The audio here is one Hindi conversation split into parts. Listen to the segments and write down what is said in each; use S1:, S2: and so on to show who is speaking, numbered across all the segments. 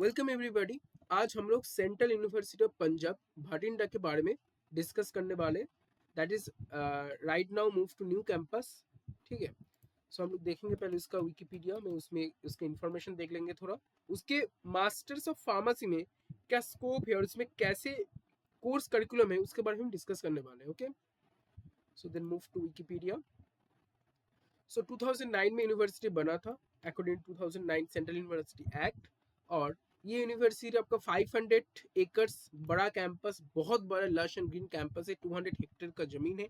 S1: Welcome everybody. आज हम लोग central university of Punjab Bathinda के बारे में डिस्कस करने वाले। That is right now move to new campus. ठीक है, सो हम लोग देखेंगे पहले उसका विकिपीडिया में, उसमें उसके इंफॉर्मेशन देख लेंगे थोड़ा। उसके मास्टर्स ऑफ फार्मेसी में क्या स्कोप है और उसमें कैसे कोर्स करिकुलम है उसके बारे में हम डिस्कस करने वाले हैं। Okay, so then move to Wikipedia. So 2009 में यूनिवर्सिटी बना था अकॉर्डिंग 2009 सेंट्रल यूनिवर्सिटी एक्ट। और ये यूनिवर्सिटी आपका 500 एकर्स बड़ा कैंपस, बहुत बड़ा लश एंड ग्रीन कैंपस है। 200 हेक्टेयर का जमीन है।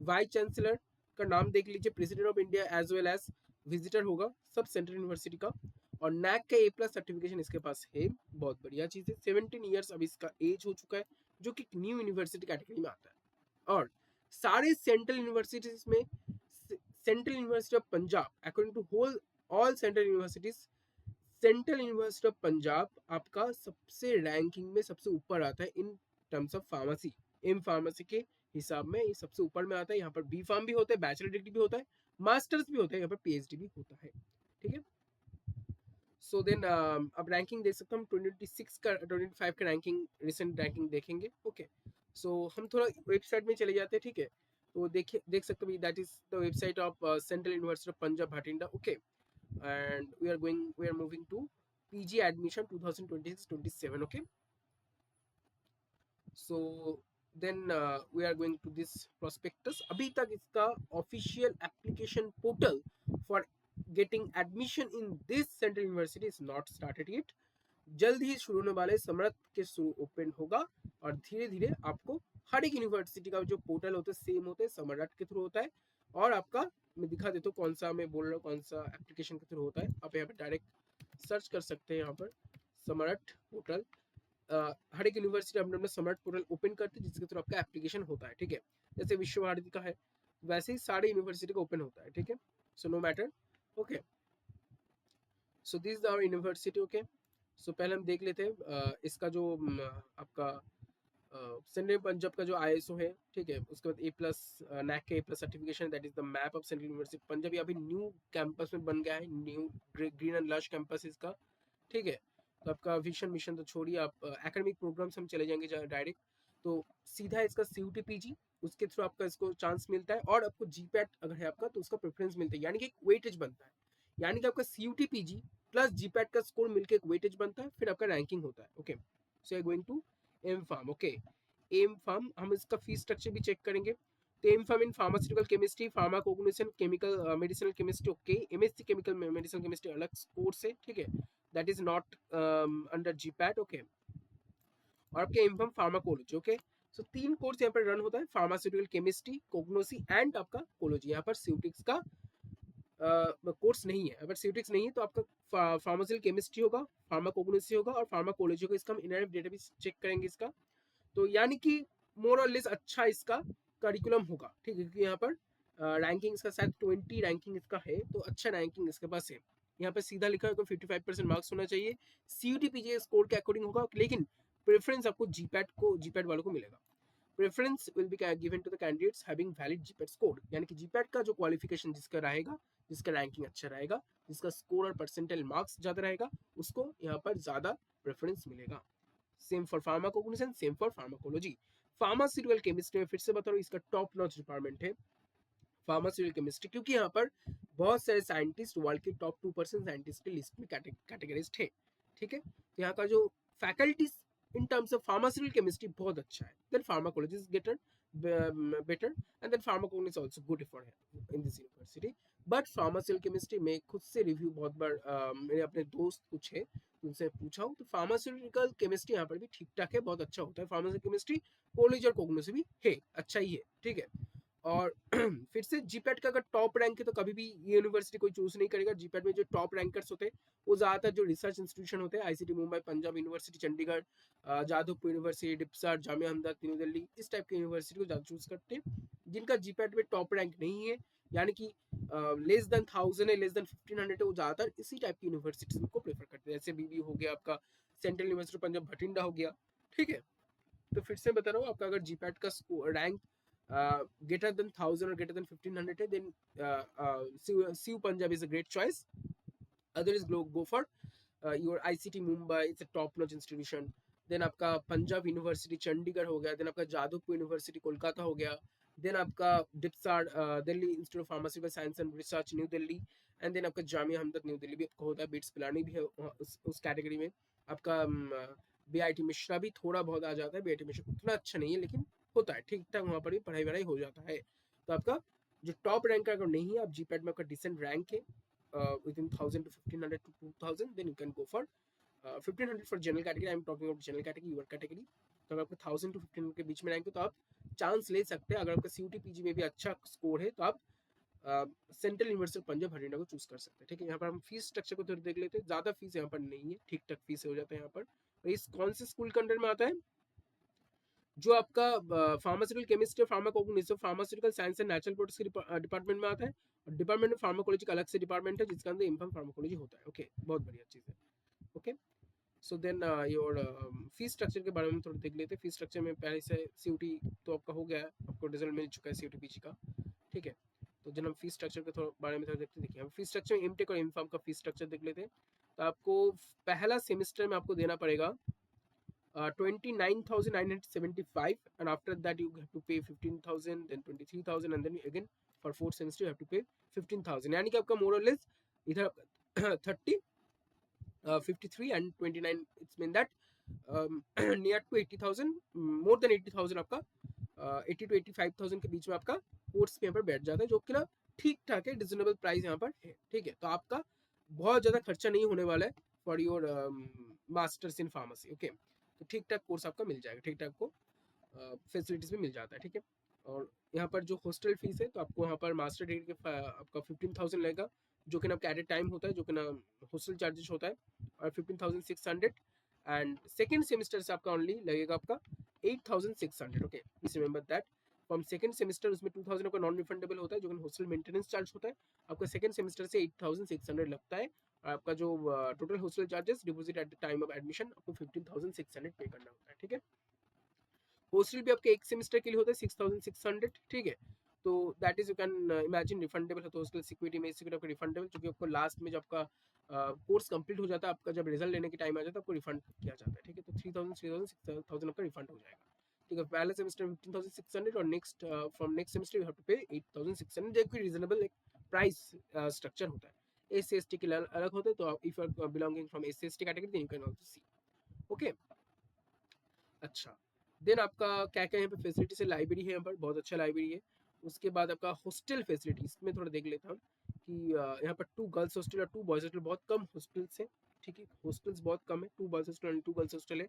S1: वाइस चांसलर का नाम देख लीजिए, president of India as well as visitor होगा सब सेंट्रल यूनिवर्सिटी का। और नैक का A+ सर्टिफिकेशन इसके पास है, बहुत बढ़िया चीज है। 17 ईयर्स अब इसका एज हो चुका है, जो कि न्यू यूनिवर्सिटी कैटेगरी में आता है। और सारे सेंट्रल यूनिवर्सिटीज में central university of Punjab according to whole all central universities, central university of Punjab आपका सबसे रैंकिंग में सबसे ऊपर आता है in terms of pharmacy. M pharmacy के हिसाब में ये सबसे ऊपर में आता है। यहाँ पर बी फार्म भी होता है, बैचलर डिग्री भी होता है, मास्टर्स भी होता है, यहाँ पर PhD भी होता है। ठीक है, सो देन अब रैंकिंग देख सकते हैं हम। 26 का 25 का रैंकिंग, रिसेंट रैंकिंग देखेंगे। ओके, सो हम थोड़ा वेबसाइट में चले जाते हैं। ठीक है, तो देखिए देख सकते हो, that is the website of central university of Punjab Bathinda. Okay, and we are moving to PG admission 2026-27. Okay, so then we are going to this prospectus. अभी तक इसका official application portal for getting admission in this central university is not started yet. जल्द ही शुरू होने वाले समर्थ के शुरू ओपन होगा। और धीरे धीरे आपको हर एक यूनिवर्सिटी का जो पोर्टल होता है सेम होता है, समर्थ के थ्रू होता है। और आपका मैं दिखा देता हूँ कौन सा मैं बोल रहा हूँ, कौन सा एप्लीकेशन के थ्रू होता है। आप यहाँ पे डायरेक्ट सर्च कर सकते हैं यहाँ पर समर्थ पोर्टल। हर एक यूनिवर्सिटी अपने अपना समर्थ पोर्टल ओपन करते हैं जिसके थ्रू आपका एप्लीकेशन होता है। ठीक है, जैसे विश्व भारती का है वैसे ही सारे यूनिवर्सिटी का ओपन होता है। ठीक है, so no matter. Okay, so this is our university. Okay, so पहले हम देख लेते हैं इसका जो आपका सेंट्रल पंजाब का जो ISO है। ठीक है, उसके बाद A+ नैक का A+ certification, that is the map of central university Punjab. अभी न्यू कैंपस में बन गया है, new green and lush campus इसका। ठीक है, तो आपका विजन मिशन तो छोड़िए, आप एकेडमिक प्रोग्राम्स हम चले जाएंगे डायरेक्ट। तो सीधा इसका CUT PG, उसके थ्रू आपका इसको चांस मिलता है। और आपको GPAT अगर है आपका तो उसका प्रेफरेंस मिलता है, यानी कि एक वेटेज बनता है। यानी कि आपका CUT PG प्लस GPAT का स्कोर मिलकर एक वेटेज बनता है, फिर आपका रैंकिंग होता है। Okay, so I going to M pharm. Okay, M pharm हम इसका फीस स्ट्रक्चर भी चेक करेंगे। तो M pharm in pharmaceutical chemistry, pharmacognition, chemical medicinal chemistry. Okay, MSc chemical medicinal chemistry अलग कोर्स है। ठीक है, that is not under GPAT। Okay, और आपके M pharm pharmacology. Okay, so 3 course यहाँ पर रन होता है, फार्मास्यूटिकल केमिस्ट्री, कोग्नोसी एंड आपका कोलॉजी। यहाँ पर स्यूटिक्स का कोर्स नहीं है। अगर स्यूटिक्स नहीं है तो आपका फार्मास्यूटिकल केमिस्ट्री होगा, फार्माकोग्नोसी होगा और फार्माकोलॉजी होगा। इसका हम इनहेरेंट डेटाबेस चेक करेंगे इसका। तो यानी कि मोर और लेस अच्छा इसका करिकुलम होगा। ठीक है, क्योंकि यहाँ पर रैंकिंग इसका शायद 20 रैंकिंग इसका है, तो अच्छा रैंकिंग इसके पास है। यहाँ पर सीधा लिखा है तो 55% मार्क्स होना चाहिए। CUT PG स्कोर के अकॉर्डिंग होगा, लेकिन प्रेफरेंस आपको GPAT वालों को मिलेगा। Preference will be given to the candidates having valid GPAT score, यानी कि GPAT का जो क्वालिफिकेशन जिसका रहेगा, जिसका रैंकिंग अच्छा रहेगा, जिसका स्कोर और परसेंटाइल मार्क्स ज्यादा रहेगा, उसको यहाँ पर ज्यादा प्रेफरेंस मिलेगा। Same for pharmacognition, same for pharmacology. Pharmaceutical chemistry में फिर से बता रहा हूँ, इसका टॉप नॉच डिपार्टमेंट है फार्मास्यूटिकल केमिस्ट्री, क्योंकि यहाँ पर बहुत सारे साइंटिस्ट, वर्ल्ड के टॉप 2% साइंटिस्ट के लिस्ट में कैटेगराइज्ड है। ठीक है, तो यहाँ का जो faculties in terms of pharmaceutical chemistry बहुत अच्छा है। Then pharmacology is getter better, and then pharmacology is also good for in this university. But pharmaceutical chemistry में खुद से रिव्यू बहुत बार मेरे अपने दोस्त कुछ है उनसे पूछा हूँ, तो फार्मास्यूटिकल केमिस्ट्री यहाँ पर भी ठीक ठाक है, बहुत अच्छा होता है। फार्मास्यूटिकल केमिस्ट्री कॉलेज और कोग्नो भी है, अच्छा ही है। ठीक है, और फिर से GPAT का अगर टॉप रैंक है तो कभी भी ये यूनिवर्सिटी कोई चूज नहीं करेगा। GPAT में जो टॉप रैंकर्स होते हैं वो ज्यादातर जो रिसर्च इंस्टीट्यूशन होते हैं, ICT Mumbai, Punjab university Chandigarh, Jadavpur university, DIPSAR, Jamia Hamdard, new Delhi, इस टाइप की यूनिवर्सिटी को ज्यादा चूज करते हैं। जिनका GPAT में टॉप रैंक नहीं है, यानी कि लेस देन 1000 है, लेस देन 1500 है, वो ज्यादातर इसी टाइप की यूनिवर्सिटीज को प्रेफर करते हैं। जैसे BB हो गया आपका, सेंट्रल यूनिवर्सिटी पंजाब भटिंडा हो गया। ठीक है, तो फिर से बता रहा हूँ, आपका अगर GPAT का rank greater than 1000 or greater than 1500 है, then CU Punjab is a great choice. Other is go for your ICT Mumbai, it's a top notch institution. Then आपका पंजाब यूनिवर्सिटी चंडीगढ़ हो गया, देन आपका जादवपुर यूनिवर्सिटी कोलकाता हो गया, देन आपका DIPSAR Delhi institute of pharmaceutical science and research new Delhi, and then आपका जामिया हमदर्द न्यू दिल्ली भी आपको होता है, बिट्स पिलानी भी है उस कैटेगरी में। आपका बीआईटी मिश्रा भी थोड़ा बहुत आ जाता है, बीआईटी मिश्रा उतना अच्छा नहीं है लेकिन होता है ठीक ठाक, वहाँ पर भी पढ़ाई वढ़ाई हो जाता है। तो आपका जो टॉप रैंक अगर नहीं है, आप जीपैट में आपका डिसेंट रैंक है within 1000 to 1500 to 2000, then you can go for 1500 for general category, I am talking about general category, your category। तो अगर आपका 1000 to 1500 के बीच में रैंक है तो आप चांस ले सकते हैं। अगर आपका सीयूटी पीजी में भी अच्छा स्कोर है तो आप सेंट्रल यूनिवर्सिटी पंजाब हरियाणा को चूज कर सकते हैं। ठीक है, यहाँ पर हम फीस स्ट्रक्चर को थोड़ा देख लेते हैं। ज्यादा फीस यहाँ पर नहीं है, ठीक ठाक फीस हो जाता है यहाँ पर। इस कौन से स्कूल के अंडर में आता है? जो आपका pharmaceutical chemistry, pharmacognitive, pharmaceutical science and natural products के डिपार्टमेंट में आता है। और डिपार्टमेंट ऑफ फार्माकोलॉजी का अलग से डिपार्टमेंट है जिसके अंदर इम्फाम फार्माकोलॉजी होता है। ओके, बहुत बढ़िया चीज है। Okay, so then your fees structure के बारे में थोड़ा देख लेते हैं। फीस स्ट्रक्चर में पहले से सीयूटी तो आपका हो गया है, आपको रिजल्ट मिल चुका है सीयूटी पीजी का। ठीक है, तो जब हम फीस स्ट्रक्चर के थोड़ा बारे में थोड़ा देखते हैं, देखिए हम फीस स्ट्रक्चर में एमटेक और इम्फाम का फीस स्ट्रक्चर देख लेते हैं। तो आपको पहला सेमेस्टर में आपको देना पड़ेगा 29,975, and after that you have to pay 15,000, then 23,000, and then again for fourth semester you have to pay 15,000। यानी कि आपका मोर और लेस इधर 30 53 and 29, it's mean that near to 80,000, more than 80,000 आपका 80 to 85,000 के बीच में आपका कोर्स पे यहाँ पर बैठ जाता है, जो कि ना ठीक ठाक है, रिजनेबल प्राइस यहाँ पर है। ठीक है, तो आपका बहुत ज्यादा खर्चा नहीं होने वाला है for your masters in pharmacy. Okay, तो ठीक ठाक कोर्स आपका मिल जाएगा, ठीक ठाक को फैसिलिटीज भी मिल जाता है। ठीक है, और यहाँ पर जो हॉस्टल फीस है तो आपको यहाँ पर मास्टर डिग्री के आपका 15,000 लगेगा, जो कि ना आपका एट टाइम होता है, जो कि ना हॉस्टल चार्जेस होता है, और 15,600। एंड सेकेंड सेमेस्टर से आपका ओनली लगेगा आपका 8,600। Okay, please remember that from second semester उसमें 2,000 का नॉन रिफंडेबल होता है, जो कि हॉस्टल मेंटेनेंस चार्ज होता है। आपका सेकंड सेमेस्टर से 8,600 लगता है, और आपका जो total hostel charges deposit at the time of admission आपको 15,600 पे करना होता है। ठीक है, हॉस्टल भी आपके एक सेमेस्टर के लिए होता है 6,600। ठीक है, तो that is you can imagine refundable है, तो हॉस्टल सिक्योरिटी में सिक्योरिटी आपको रिफंडेबल, क्योंकि आपको लास्ट में जब आपका कोर्स कंप्लीट हो जाता है, आपका जब रिजल्ट लेने की टाइम आ जाता है, आपको रिफंड किया जाता है। ठीक है, तो 3,000 6,000 आपका रिफंड हो जाएगा। ठीक है, पहले सेमेस्टर में 15,600, और next from next semester you have to pay 8,600, जो कि रीजनेबल एक प्राइस स्ट्रक्चर होता है। एस सी एस टी के लिए अलग होते हैं, तो if you are belonging from S C S T category then you can also see. Okay, अच्छा, देन आपका क्या क्या यहाँ पे फैसिलिटीज है? लाइब्रेरी है यहाँ पर, बहुत अच्छा लाइब्रेरी है। उसके बाद आपका हॉस्टल फैसिलिटीज में थोड़ा देख लेता हूँ कि यहाँ पर 2 गर्ल्स हॉस्टल और 2 बॉयज हॉस्टल, बहुत कम हॉस्टल्स है। ठीक है, हॉस्टल्स बहुत कम है, 2 बॉयज हॉस्टल और 2 गर्ल्स हॉस्टल है।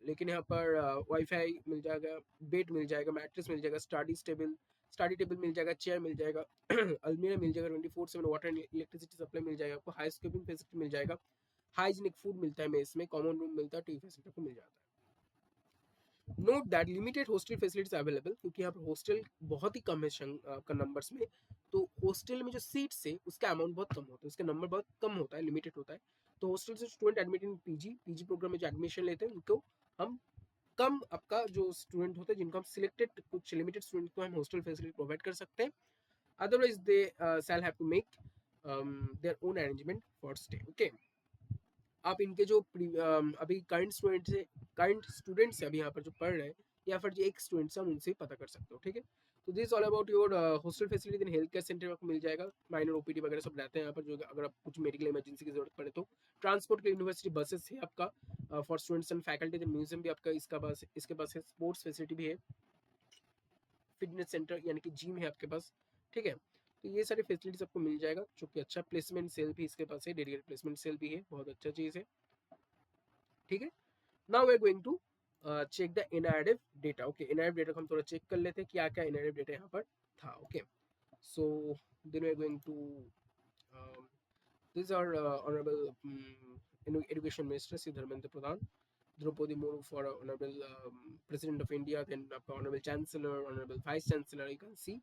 S1: लेकिन यहाँ पर वाईफाई मिल जाएगा, बेड मिल जाएगा, मैट्रेस मिल जाएगा, स्टडी टेबल मिल जाएगा, चेयर मिल जाएगा, अलमीरा मिल जाएगा, 24/7 वाटर एंड इलेक्ट्रिसिटी सप्लाई मिल जाएगा आपको, हाउसकीपिंग फैसिलिटी मिल जाएगा, हाइजीनिक फूड मिलता है मेस में, कॉमन रूम मिलता है, टीवी फैसिलिटी आपको मिल जाता है। Note that limited hostel facilities available, क्योंकि यहाँ पर हॉस्टल बहुत ही कम है का नंबर्स में। तो हॉस्टल में जो सीट्स है उसका अमाउंट बहुत कम होता है, उसका नंबर बहुत कम होता है, लिमिटेड होता है। तो हॉस्टल से student admit in PG programme में जो एडमिशन लेते हैं उनको हम कम, आपका जो स्टूडेंट होते हैं जिनको हम सिलेक्टेड कुछ लिमिटेड स्टूडेंट को हम हॉस्टल फैसिलिटी प्रोवाइड कर सकते हैं। Otherwise they shall have to make their own arrangement for stay. Okay, आप इनके जो अभी करंट स्टूडेंट्स अभी यहाँ पर जो पढ़ रहे हैं, या फिर जो एक स्टूडेंट्स हम उनसे पता कर सकते हो। ठीक है, तो this all about your hostel facility. Health care centre आपको मिल जाएगा, माइनर ओपीडी वगैरह सब रहते हैं यहाँ पर, जो अगर आप कुछ मेडिकल इमरजेंसी की जरूरत पड़े तो। ट्रांसपोर्ट के यूनिवर्सिटी बसेस है आपका for students and faculty. Museum भी आपका इसके पास है, स्पोर्ट्स फैसिलिटी भी है, फिटनेस सेंटर यानी कि जिम है आपके पास। ठीक है, तो ये सारी फैसिलिटीज आपको मिल जाएगा, जो कि अच्छा प्लेसमेंट सेल भी इसके पास है, डेडिकेटेड प्लेसमेंट सेल भी है, बहुत अच्छा चीज़ है। ठीक है, now we are going to check the इनएडिव डेटा। ओके, इनएडिव डेटा को हम थोड़ा चेक कर लेते हैं क्या क्या इनएडिव डेटा यहाँ पर था। Okay, so then we are going to this are honourable education minister Shri Dharmendra Pradhan, Draupadi Murmu for honourable president of India, then आपका honourable chancellor, honourable vice chancellor, you can see.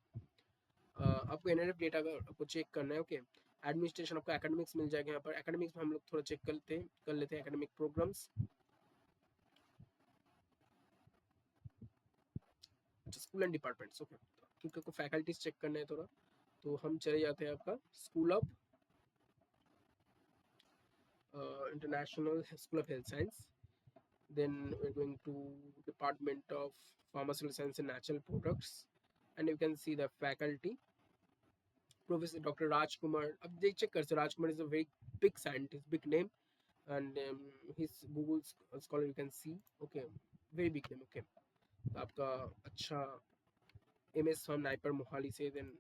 S1: आपको एनआरएफ डेटा का आपको चेक करना है। ओके, एडमिनिस्ट्रेशन आपको एकेडमिक्स मिल जाएगा यहाँ पर। एकेडमिक्स में हम लोग थोड़ा चेक कर लेते हैं academic programmes. School and departments. Okay, क्योंकि आपको फैकल्टीज चेक करना है थोड़ा, तो हम चले जाते हैं आपका school of International School of Health Science. Then we're going to Department of Pharmaceutical Science and Natural Products, and you can see the faculty. Professor Dr. Rajkumar. अब देख check कर सकते Rajkumar is a very big scientist, big name, and his Google scholar you can see. Okay, very big name. Okay, तो आपका अच्छा MS from नाइपर मोहाली से, देन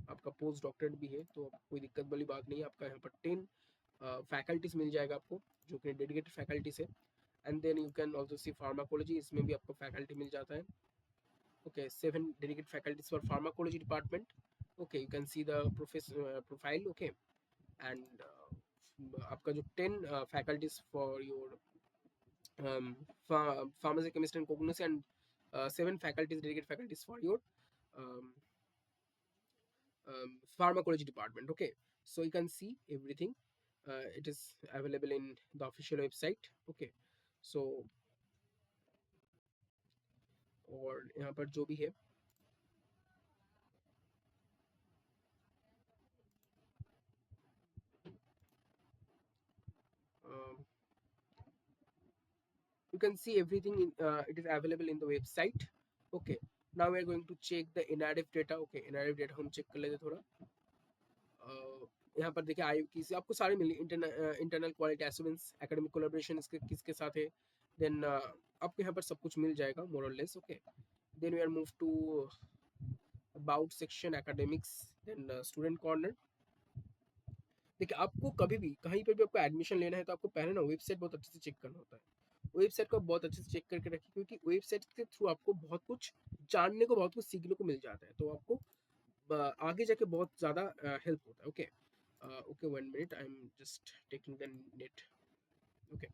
S1: आपका पोस्ट डॉक्टरेट भी है, तो कोई दिक्कत वाली बात नहीं है. आपका यहाँ पर 10 फैकल्टीज मिल जाएगा आपको, जो कि डेडिकेटेड फैकल्टीज है. And then you can also see pharmacology, इसमें भी आपको फैकल्टी मिल जाता है. Okay, 7 dedicated faculties for pharmacology department. Okay, you can see the profile. Okay, and आपका जो 10 faculties for your pharmacy, chemistry and cognosy, and 7 faculties, dedicated faculties for your um, pharmacology department. Okay, so you can see everything. It is available in the official website. Okay, so और यहाँ पर जो भी है you can see everything in it is available in the website. Okay, now we are going to check the NRF data. Okay, NRF data हम check कर लेते थोड़ा. यहाँ पर देखिए आयु की आपको सारे मिले, internal quality assurance, academic collaboration इसके किसके साथ है, देन आपको यहाँ पर सब कुछ मिल जाएगा more or less. Okay, then we are move to about section academics, then student corner. देखिए आपको कभी भी कहीं पर भी आपको एडमिशन लेना है तो आपको पहले ना वेबसाइट बहुत अच्छे से चेक करना होता है. वेबसाइट को बहुत अच्छे से चेक करके रखिए, क्योंकि वेबसाइट के थ्रू आपको बहुत कुछ जानने को, बहुत कुछ सीखने को मिल जाता है, तो आपको आगे जाके बहुत ज़्यादा हेल्प होता है. Okay okay, 1 minute, I am just taking the net. Okay,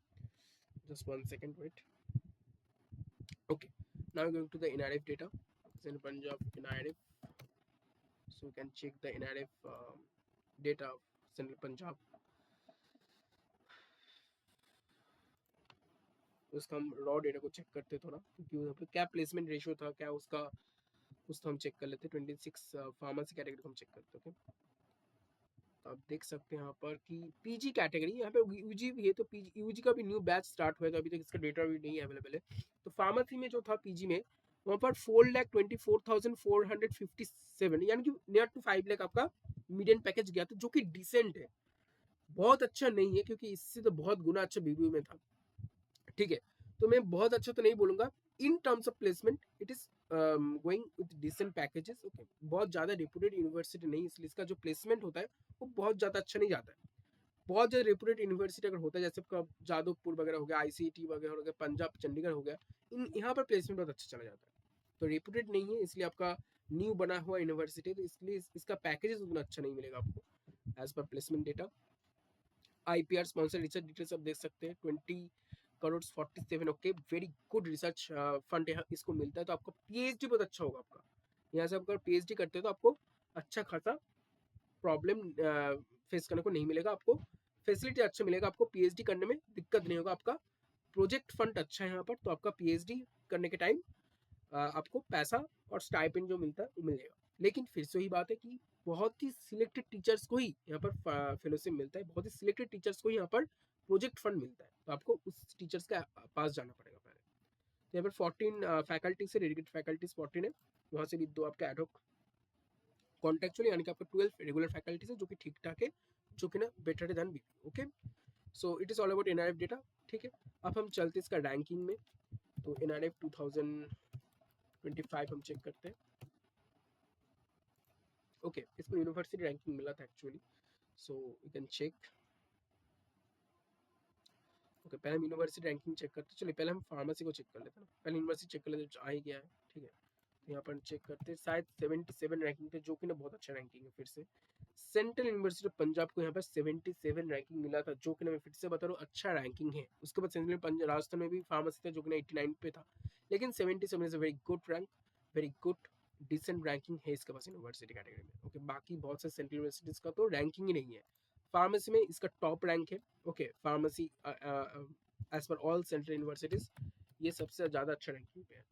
S1: just 1 second, wait. Okay, now we're going to the NRF data. Central Punjab NRF, so you can check the NRF data of Central Punjab. उसका हम रॉ डेटा को चेक करते थोड़ा, क्योंकि वहाँ पे क्या प्लेसमेंट रेशियो था, क्या उसका कुछ तो हम चेक कर लेते. 26 फार्मेसी कैटेगरी को हम चेक करते. ओके, तो आप देख सकते हैं यहाँ पर कि पीजी कैटेगरी, यहाँ पे यूजी भी है, तो पीजी यूजी का भी न्यू बैच स्टार्ट हुआ है, तो अभी तक इसका डेटा भी नहीं अवेलेबल है. तो फार्मेसी में जो था पीजी में, वहाँ पर 4,24,457, यानी कि नियर टू 5 लाख आपका मीडियन पैकेज गया था, जो कि डिसेंट है, बहुत अच्छा नहीं है, क्योंकि इससे तो बहुत गुना अच्छा बीबीयू में था. ठीक है, तो मैं बहुत अच्छा तो नहीं बोलूंगा. In terms of placement it is going with decent packages. Okay, बहुत ज्यादा रेपुटेड यूनिवर्सिटी नहीं, इसलिए इसका जो प्लेसमेंट होता है वो बहुत ज्यादा अच्छा नहीं जाता है. बहुत ज्यादा रेपुटेड यूनिवर्सिटी अगर होता है, जैसे आपका जादवपुर वगैरह हो गया, आईसीटी वगैरह हो गया, पंजाब चंडीगढ़ हो गया, इन यहाँ पर प्लेसमेंट बहुत अच्छा चला जाता है. तो रेपुटेड नहीं है, इसलिए आपका न्यू बना हुआ यूनिवर्सिटी, तो इसलिए इसका पैकेजेस उतना अच्छा नहीं मिलेगा आपको as per placement data. IPR sponsor research details आप देख सकते हैं, 20 crore 47. Okay, very good research fund यहाँ इसको मिलता है. तो आपका पीएचडी बहुत अच्छा होगा आपका. यहाँ से आप अगर पीएचडी करते हो तो आपको अच्छा खासा प्रॉब्लम फेस करने को नहीं मिलेगा. आपको फैसिलिटी अच्छा मिलेगा, आपको पीएचडी करने में दिक्कत नहीं होगा. आपका प्रोजेक्ट फंड अच्छा है यहाँ पर, तो आपका पीएचडी करने के टाइम आपको पैसा और स्टाइपेंड जो मिलता है वो मिलेगा. लेकिन फिर से वही बात है कि बहुत ही सिलेक्टेड टीचर्स को ही यहाँ पर फेलोशिप मिलता है, बहुत ही सिलेक्टेड टीचर्स को यहाँ पर प्रोजेक्ट फंड मिलता है, तो आपको उस टीचर्स का पास जाना पड़ेगा पहले. तो यहाँ पर 14 फैकल्टी से डेडिकेटेड फैकल्टीज 14 है, वहाँ से भी 2 आपके एडहॉक कॉन्टेक्चुअल, यानी कि आपका 12 रेगुलर फैकल्टीज है, जो कि ठीक ठाक है, जो कि ना better than B. Okay, so it is all about NRF data. ठीक है, अब हम चलते इसका रैंकिंग में. तो एनआरएफ 2025 हम चेक करते हैं. ओके, इसको यूनिवर्सिटी रैंकिंग मिला था actually, so you can check. Okay, पहले हम यूनिवर्सिटी रैंकिंग चेक करते हैं. चलिए पहले हम फार्मेसी को चेक कर लेते हैं, पहले यूनिवर्सिटी चेक कर लेते हैं, आ ही गया है. ठीक है, तो यहाँ पर चेक करते हैं, शायद 77 रैंकिंग थे, जो कि ना बहुत अच्छा रैंकिंग है. फिर से सेंट्रल यूनिवर्सिटी ऑफ पंजाब को यहाँ पर 77 रैंकिंग मिला था, जो कि ना मैं फिर से बता रहा हूँ अच्छा रैंकिंग है. उसके बाद सेंट्रल पंजाब राजस्थान में भी फार्मेसी था, जो कि ना 89 पे था, लेकिन 77 is a very good rank, very good decent ranking है इसके पास यूनिवर्सिटी कैटेगरी में. ओके, बाकी बहुत से सेंट्रल यूनिवर्सिटीज का तो रैंकिंग ही नहीं है. फार्मेसी में इसका टॉप रैंक है. Okay, pharmacy as per all central universities ये सबसे ज़्यादा अच्छा रैंकिंग पे है.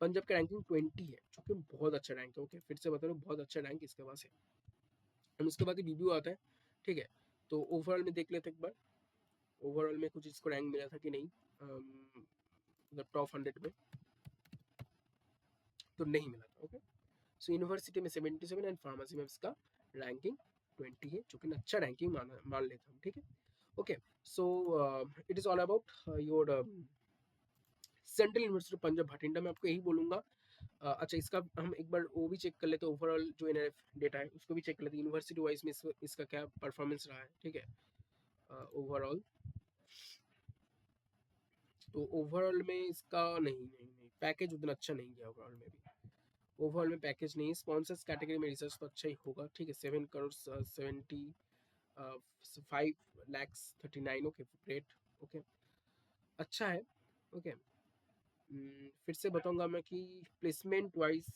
S1: पंजाब का रैंकिंग 20 है, जो कि बहुत अच्छा रैंक है. ओके, फिर से बता रहा हूँ, बहुत अच्छा रैंक इसके पास है. और उसके बाद ही बीबीयू आता है. ठीक है, तो ओवरऑल में देख लेते एक बार. ओवरऑल में कुछ इसको रैंक मिला था कि नहीं, मतलब टॉप 100 में तो नहीं मिला था। ओके, सो यूनिवर्सिटी में 77 एंड फार्मेसी में इसका रैंकिंग 20 है, जो कि अच्छा रैंकिंग मान लेता हूँ। ठीक है, okay, so it is all about your central university Punjab Bathinda. मैं आपको यही बोलूंगा। अच्छा, इसका हम एक बार वो भी चेक कर लेते हैं, ओवरऑल जो एनआरएफ डेटा है उसको भी चेक कर लेते हैं, यूनिवर्सिटी वाइज में इसका क्या परफॉर्मेंस रहा है। ठीक है, ओवरऑल तो ओवरऑल में इसका नहीं नहीं नहीं पैकेज उतना अच्छा नहीं गया ओवरऑल में भी। ओवरऑल में पैकेज नहीं, स्पॉन्सर्स कैटेगरी में रिसर्च तो अच्छा ही होगा। ठीक है, 7 crore 75 lakhs 39। Okay, great. Okay, अच्छा है। ओके, फिर से बताऊंगा मैं कि placement wise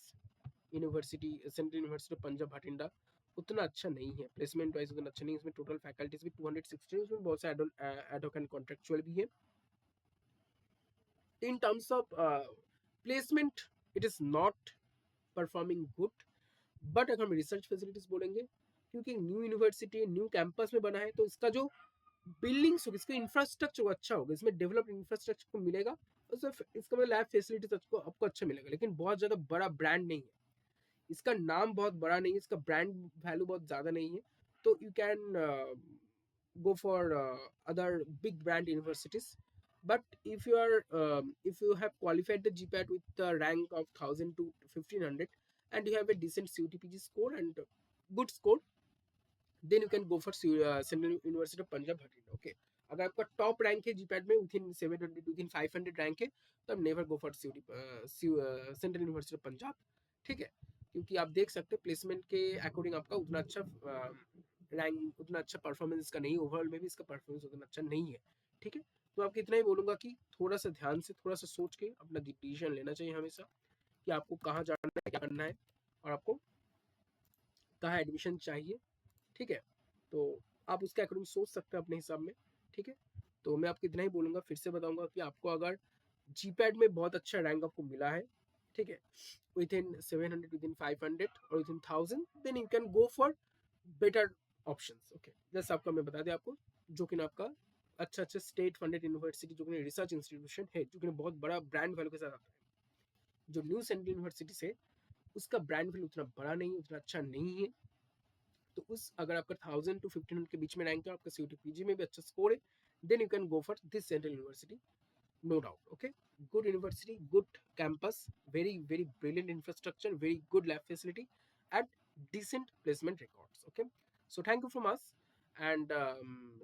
S1: university central university Punjab Bathinda उतना अच्छा नहीं है, प्लेसमेंट वाइज उतना अच्छा नहीं है। इसमें टोटल फैकल्टीज भी 260 है, उसमें बहुत से एडहॉक एंड कॉन्ट्रेक्चुअल भी है। in terms of placement it is not performing good, but अगर हम रिसर्च फैसिलिटीज बोलेंगे, क्योंकि न्यू यूनिवर्सिटी न्यू कैंपस में बना है तो इसका जो बिल्डिंग्स होगी, इसका इंफ्रास्ट्रक्चर अच्छा होगा, इसमें डेवलप्ड इंफ्रास्ट्रक्चर को मिलेगा, इसका मतलब लैब फैसिलिटीज आपको अच्छा मिलेगा, लेकिन बहुत ज्यादा बड़ा ब्रांड नहीं है, इसका नाम बहुत बड़ा नहीं है, इसका ब्रांड वैल्यू बहुत ज्यादा नहीं है। तो you can go for other big brand universities, but if you have qualified the GPAT with the rank of 1000 to 1500 and you have a decent CUTPG score and good score, then you can go for Central University of Punjab Bhatinda. Okay, अगर आपका टॉप रैंक है जीपैट में विथिन 700 विथिन 500 रैंक है तो आप never go for central university of Punjab. ठीक है, क्योंकि आप देख सकते हैं प्लेसमेंट के अकॉर्डिंग आपका उतना अच्छा रैंक उतना अच्छा परफॉर्मेंस इसका नहीं, ओवरऑल में भी इसका परफॉर्मेंस उतना अच्छा नहीं है। ठीक है, तो आपको इतना ही बोलूंगा कि थोड़ा सा ध्यान से थोड़ा सा सोच के अपना डिसीजन लेना चाहिए हमेशा कि आपको कहाँ जाना है, क्या करना है और आपको कहाँ एडमिशन चाहिए। ठीक है, तो आप उसके अकॉर्डिंग सोच सकते हैं अपने हिसाब में। ठीक है, तो मैं आपको इतना ही बोलूंगा, फिर से बताऊंगा कि आपको अगर जीपैट में बहुत अच्छा रैंक आपको मिला है, ठीक है, within 700 within 500 और within 1000, then you can go for better options। Okay, जैसे आपका मैं बता दें आपको, जो कि आपका अच्छा अच्छा स्टेट फंडेड यूनिवर्सिटी, जो कि रिसर्च इंस्टीट्यूशन है, जो कि बहुत बड़ा ब्रांड वैल्यू के साथ आता है। जो न्यू सेंट्रल यूनिवर्सिटी से उसका ब्रांड वैल्यू उतना बड़ा नहीं, उतना अच्छा नहीं है। तो उस अगर आपका 1000 to 1500 के बीच में रैंक है, आपका CUT-PG में भी अच्छा स्कोर है, then you can go for this central university, no doubt। Okay, good university, good campus, very very brilliant infrastructure, very good lab facility and decent placement records। Okay, so thank you from us and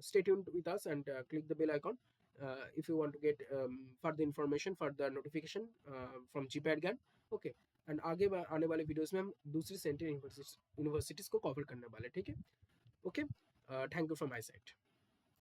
S1: stay tuned with us and click the bell icon if you want to get further information, further notification from GPAT GAN। Okay, and आगे आने वाले वीडियोस में हम दूसरी सेंट्रल यूनिवर्सिटीज को कवर करने वाले। ठीक है, okay, thank you from my side.